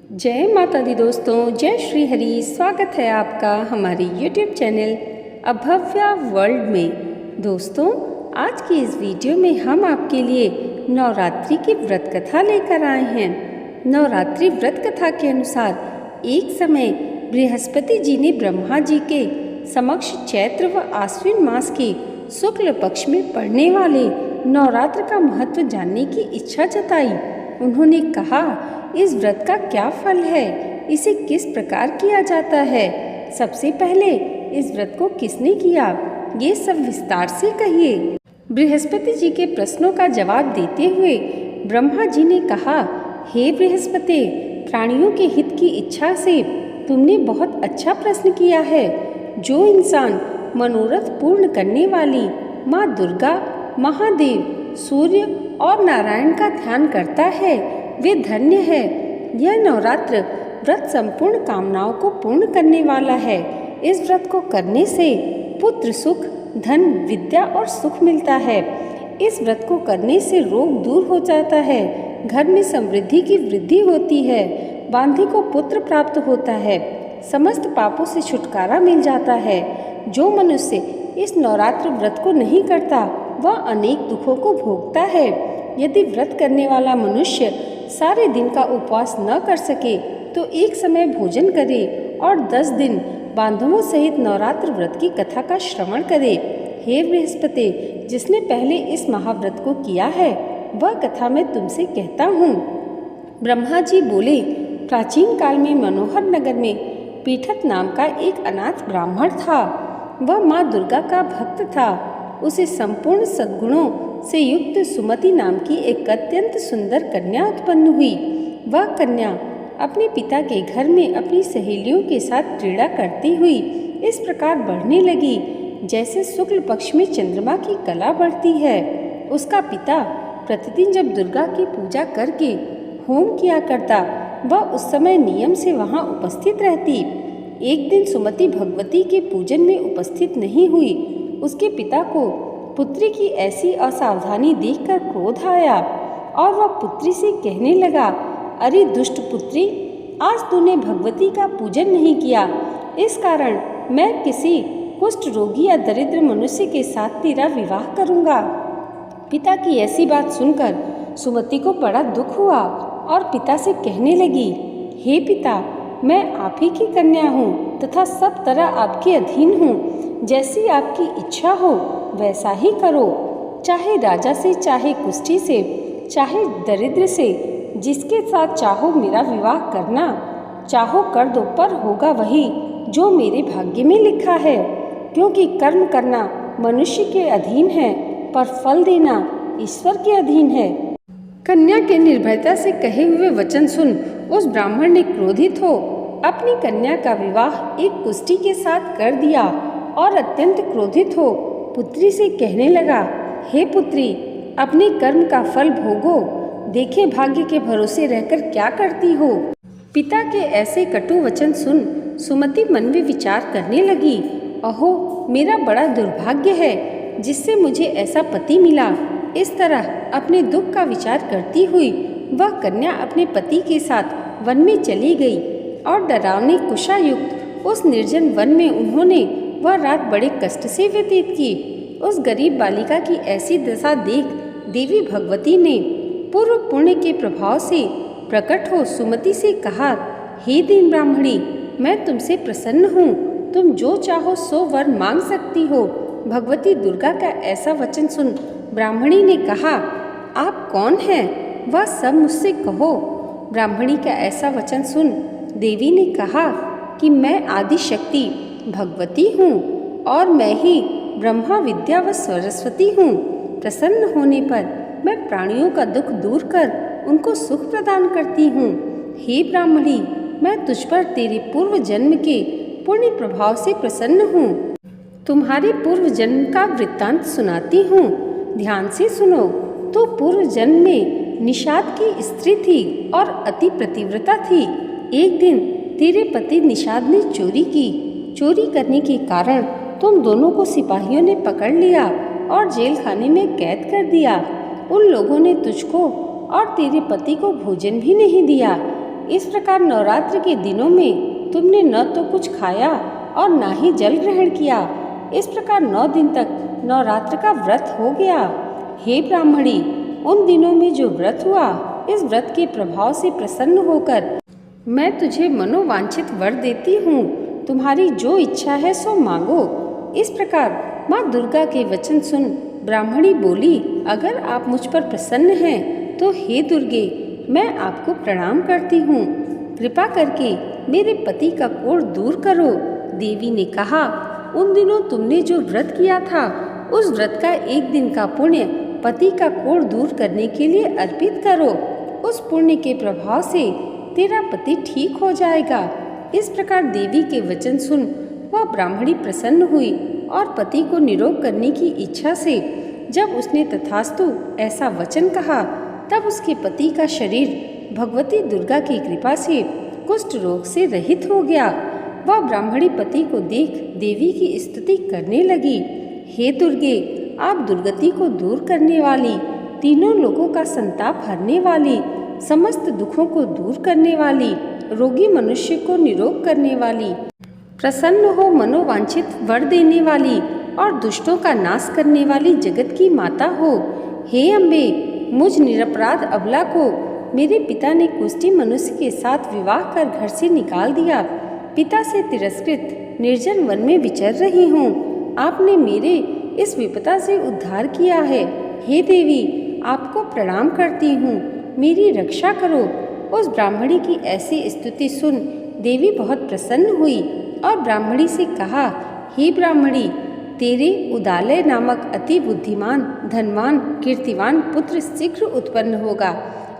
जय माता दी दोस्तों, जय श्री हरि। स्वागत है आपका हमारे YouTube चैनल अभव्या वर्ल्ड में। दोस्तों, आज की इस वीडियो में हम आपके लिए नवरात्रि की व्रत कथा लेकर आए हैं। नवरात्रि व्रत कथा के अनुसार एक समय बृहस्पति जी ने ब्रह्मा जी के समक्ष चैत्र व आश्विन मास के शुक्ल पक्ष में पड़ने वाले नवरात्र का महत्व जानने की इच्छा जताई। उन्होंने कहा, इस व्रत का क्या फल है, इसे किस प्रकार किया जाता है, सबसे पहले इस व्रत को किसने किया, ये सब विस्तार से कहिए। बृहस्पति जी के प्रश्नों का जवाब देते हुए ब्रह्मा जी ने कहा, हे बृहस्पति, प्राणियों के हित की इच्छा से तुमने बहुत अच्छा प्रश्न किया है। जो इंसान मनोरथ पूर्ण करने वाली माँ दुर्गा, महादेव, सूर्य और नारायण का ध्यान करता है वे धन्य है। यह नवरात्र व्रत संपूर्ण कामनाओं को पूर्ण करने वाला है। इस व्रत को करने से पुत्र सुख, धन, विद्या और सुख मिलता है। इस व्रत को करने से रोग दूर हो जाता है, घर में समृद्धि की वृद्धि होती है, बांधी को पुत्र प्राप्त होता है, समस्त पापों से छुटकारा मिल जाता है। जो मनुष्य इस नवरात्र व्रत को नहीं करता वह अनेक दुखों को भोगता है। यदि व्रत करने वाला मनुष्य सारे दिन का उपवास न कर सके तो एक समय भोजन करे और 10 दिन बांधवों सहित नवरात्र व्रत की कथा का श्रवण करे। हे बृहस्पति, जिसने पहले इस महाव्रत को किया है वह कथा मैं तुमसे कहता हूँ। ब्रह्मा जी बोले, प्राचीन काल में मनोहर नगर में पीठत नाम का एक अनाथ ब्राह्मण था। वह माँ दुर्गा का भक्त था। उसे संपूर्ण सद्गुणों से युक्त सुमति नाम की एक अत्यंत सुंदर कन्या उत्पन्न हुई। वह कन्या अपने पिता के घर में अपनी सहेलियों के साथ क्रीड़ा करती हुई इस प्रकार बढ़ने लगी जैसे शुक्ल पक्ष में चंद्रमा की कला बढ़ती है। उसका पिता प्रतिदिन जब दुर्गा की पूजा करके होम किया करता वह उस समय नियम से वहां उपस्थित रहती। एक दिन सुमति भगवती के पूजन में उपस्थित नहीं हुई। उसके पिता को पुत्री की ऐसी असावधानी देखकर क्रोध आया और वह पुत्री से कहने लगा, अरे दुष्ट पुत्री, आज तूने भगवती का पूजन नहीं किया, इस कारण मैं किसी कुष्ठ रोगी या दरिद्र मनुष्य के साथ तेरा विवाह करूंगा। पिता की ऐसी बात सुनकर सुमति को बड़ा दुख हुआ और पिता से कहने लगी, हे पिता, मैं आप ही की कन्या हूँ तथा सब तरह आपके अधीन हूँ। जैसी आपकी इच्छा हो वैसा ही करो। चाहे राजा से, चाहे कुष्ठी से, चाहे दरिद्र से, जिसके साथ चाहो मेरा विवाह करना चाहो कर दो, पर होगा वही जो मेरे भाग्य में लिखा है। क्योंकि कर्म करना मनुष्य के अधीन है पर फल देना ईश्वर के अधीन है। कन्या के निर्भयता से कहे हुए वचन सुन उस ब्राह्मण ने क्रोधित हो अपनी कन्या का विवाह एक कुष्ठी के साथ कर दिया और अत्यंत क्रोधित हो पुत्री से कहने लगा, हे पुत्री, अपने कर्म का फल भोगो, देखे भाग्य के भरोसे रहकर क्या करती हो। पिता के ऐसे कटु वचन सुन सुमति मन में विचार करने लगी, अहो, मेरा बड़ा दुर्भाग्य है जिससे मुझे ऐसा पति मिला। इस तरह अपने दुख का विचार करती हुई वह कन्या अपने पति के साथ वन में चली गई और डरावनी कुशायुक्त उस निर्जन वन में उन्होंने वह रात बड़े कष्ट से व्यतीत की। उस गरीब बालिका की ऐसी दशा देख देवी भगवती ने पूर्व पुण्य के प्रभाव से प्रकट हो सुमति से कहा, हे दीन ब्राह्मणी, मैं तुमसे प्रसन्न हूँ, तुम जो चाहो सो वर मांग सकती हो। भगवती दुर्गा का ऐसा वचन सुन ब्राह्मणी ने कहा, आप कौन हैं, वह सब मुझसे कहो। ब्राह्मणी का ऐसा वचन सुन देवी ने कहा कि मैं आदि शक्ति भगवती हूँ और मैं ही ब्रह्मा विद्या व सरस्वती हूँ। प्रसन्न होने पर मैं प्राणियों का दुख दूर कर उनको सुख प्रदान करती हूँ। हे ब्राह्मणी, मैं तुझ पर तेरे पूर्व जन्म के पुण्य प्रभाव से प्रसन्न हूँ। तुम्हारे पूर्व जन्म का वृत्तांत सुनाती हूँ, ध्यान से सुनो। तो पूर्व जन्म में निषाद की स्त्री थी और अति पतिव्रता थी। एक दिन तेरे पति निषाद ने चोरी की। चोरी करने के कारण तुम दोनों को सिपाहियों ने पकड़ लिया और जेल खाने में कैद कर दिया। उन लोगों ने तुझको और तेरे पति को भोजन भी नहीं दिया। इस प्रकार नवरात्र के दिनों में तुमने न तो कुछ खाया और न ही जल ग्रहण किया। इस प्रकार 9 दिन तक नवरात्र का व्रत हो गया। हे ब्राह्मणी, उन दिनों में जो व्रत हुआ, इस व्रत के प्रभाव से प्रसन्न होकर मैं तुझे मनोवांछित वर देती हूँ। तुम्हारी जो इच्छा है सो मांगो। इस प्रकार माँ दुर्गा के वचन सुन ब्राह्मणी बोली, अगर आप मुझ पर प्रसन्न हैं तो हे दुर्गे, मैं आपको प्रणाम करती हूँ। कृपा करके मेरे पति का कोढ़ दूर करो। देवी ने कहा, उन दिनों तुमने जो व्रत किया था, उस व्रत का 1 दिन का पुण्य पति का कोढ़ दूर करने के लिए अर्पित करो। उस पुण्य के प्रभाव से तेरा पति ठीक हो जाएगा। इस प्रकार देवी के वचन सुन वह ब्राह्मणी प्रसन्न हुई और पति को निरोग करने की इच्छा से जब उसने तथास्तु ऐसा वचन कहा, तब उसके पति का शरीर भगवती दुर्गा की कृपा से कुष्ठ रोग से रहित हो गया। वह ब्राह्मणी पति को देख देवी की स्तुति करने लगी। हे दुर्गे, आप दुर्गति को दूर करने वाली, तीनों लोगों का संताप हरने वाली, समस्त दुखों को दूर करने वाली, रोगी मनुष्य को निरोग करने वाली, प्रसन्न हो मनोवांछित वर देने वाली और दुष्टों का नाश करने वाली जगत की माता हो। हे अम्बे, मुझ निरपराध अबला को मेरे पिता ने कुष्ठी मनुष्य के साथ विवाह कर घर से निकाल दिया। पिता से तिरस्कृत निर्जन वन में विचर रही हूँ। आपने मेरे इस विपदा से उद्धार किया है। हे देवी, आपको प्रणाम करती हूँ, मेरी रक्षा करो। उस ब्राह्मणी की ऐसी स्तुति सुन देवी बहुत प्रसन्न हुई और ब्राह्मणी से कहा, हे ब्राह्मणी, तेरे उदालय नामक अति बुद्धिमान, धनवान, कीर्तिवान पुत्र शीघ्र उत्पन्न होगा।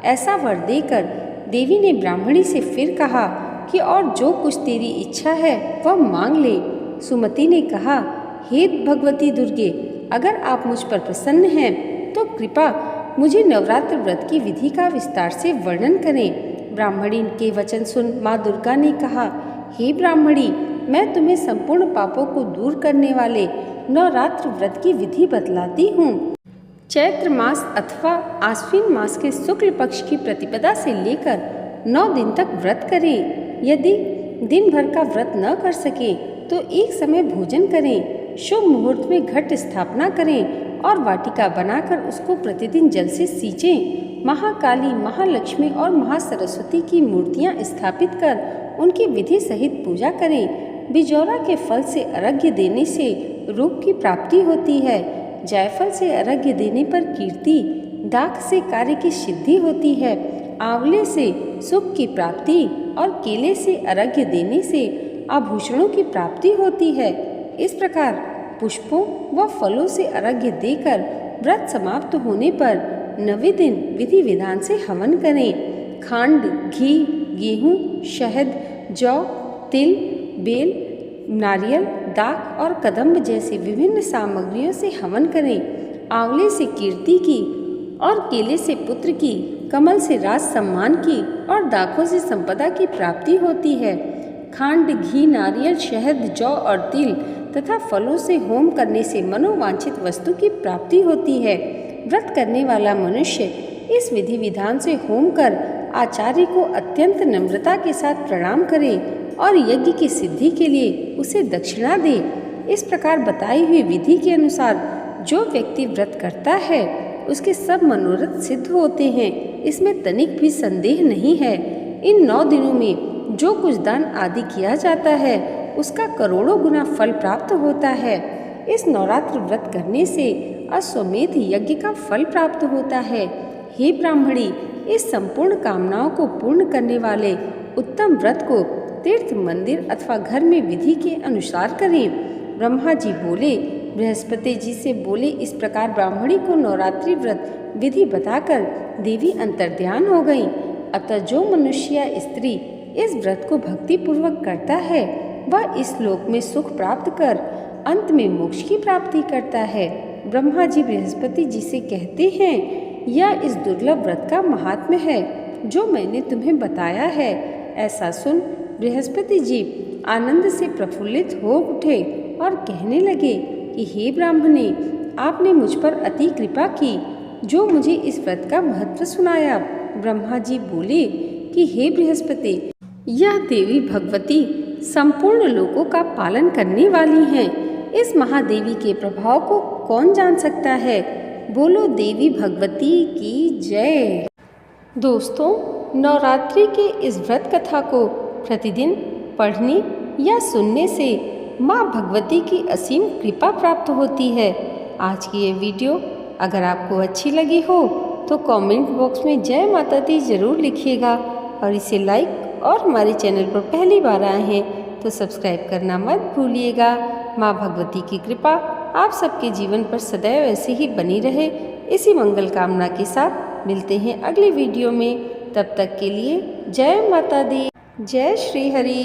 ऐसा वर देकर देवी ने ब्राह्मणी से फिर कहा कि और जो कुछ तेरी इच्छा है वह मांग ले। सुमति ने कहा, हे भगवती दुर्गे, अगर आप मुझ पर प्रसन्न हैं तो कृपा मुझे नवरात्र व्रत की विधि का विस्तार से वर्णन करें। ब्राह्मणी के वचन सुन माँ दुर्गा ने कहा, हे ब्राह्मणी, मैं तुम्हें संपूर्ण पापों को दूर करने वाले नवरात्र व्रत की विधि बतलाती हूँ। चैत्र मास अथवा आश्विन मास के शुक्ल पक्ष की प्रतिपदा से लेकर 9 दिन तक व्रत करें। यदि दिन भर का व्रत न कर सके तो एक समय भोजन करें। शुभ मुहूर्त में घट स्थापना करें और वाटिका बनाकर उसको प्रतिदिन जल से सींचें। महाकाली, महालक्ष्मी और महासरस्वती की मूर्तियां स्थापित कर उनकी विधि सहित पूजा करें। बिजौरा के फल से अर्घ्य देने से रूप की प्राप्ति होती है। जायफल से अर्घ्य देने पर कीर्ति, दाख से कार्य की सिद्धि होती है। आंवले से सुख की प्राप्ति और केले से अर्घ्य देने से आभूषणों की प्राप्ति होती है। इस प्रकार पुष्पों व फलों से अर्घ्य देकर व्रत समाप्त होने पर 9वें दिन विधि विधान से हवन करें। खांड, घी, गेहूँ, शहद, जौ, तिल, बेल, नारियल, दाख और कदम्ब जैसे विभिन्न सामग्रियों से हवन करें। आंवले से कीर्ति की और केले से पुत्र की, कमल से राज सम्मान की और दाखों से संपदा की प्राप्ति होती है। खांड, घी, नारियल, शहद, जौ और तिल तथा फलों से होम करने से मनोवांछित वस्तु की प्राप्ति होती है। व्रत करने वाला मनुष्य इस विधि विधान से होम कर आचार्य को अत्यंत नम्रता के साथ प्रणाम करे और यज्ञ की सिद्धि के लिए उसे दक्षिणा दे। इस प्रकार बताई हुई विधि के अनुसार जो व्यक्ति व्रत करता है उसके सब मनोरथ सिद्ध होते हैं। इसमें तनिक भी संदेह नहीं है। इन 9 दिनों में जो कुछ दान आदि किया जाता है उसका करोड़ों गुना फल प्राप्त होता है। इस नवरात्र व्रत करने से अश्वमेध यज्ञ का फल प्राप्त होता है। हे ब्राह्मणी, इस संपूर्ण कामनाओं को पूर्ण करने वाले उत्तम व्रत को तीर्थ, मंदिर अथवा घर में विधि के अनुसार करें। ब्रह्मा जी बोले, बृहस्पति जी से बोले, इस प्रकार ब्राह्मणी को नवरात्रि व्रत विधि बताकर देवी अंतर्ध्यान हो गई। अतः जो मनुष्य या स्त्री इस व्रत को भक्ति पूर्वक करता है वह इस लोक में सुख प्राप्त कर अंत में मोक्ष की प्राप्ति करता है। ब्रह्मा जी बृहस्पति जी से कहते हैं, यह इस दुर्लभ व्रत का महात्म्य है जो मैंने तुम्हें बताया है। ऐसा सुन बृहस्पति जी आनंद से प्रफुल्लित हो उठे और कहने लगे कि हे ब्राह्मणे, आपने मुझ पर अति कृपा की जो मुझे इस व्रत का महत्व सुनाया। ब्रह्मा जी बोले कि कि हे बृहस्पति, यह देवी भगवती संपूर्ण लोकों का पालन करने वाली हैं। इस महादेवी के प्रभाव को कौन जान सकता है। बोलो देवी भगवती की जय। दोस्तों, नवरात्रि के इस व्रत कथा को प्रतिदिन पढ़ने या सुनने से माँ भगवती की असीम कृपा प्राप्त होती है। आज की ये वीडियो अगर आपको अच्छी लगी हो तो कमेंट बॉक्स में जय माता दी जरूर लिखिएगा और इसे लाइक और हमारे चैनल पर पहली बार आए हैं तो सब्सक्राइब करना मत भूलिएगा। माँ भगवती की कृपा आप सबके जीवन पर सदैव ऐसे ही बनी रहे, इसी मंगल कामना के साथ मिलते हैं अगली वीडियो में। तब तक के लिए जय माता दी, जय श्री हरि।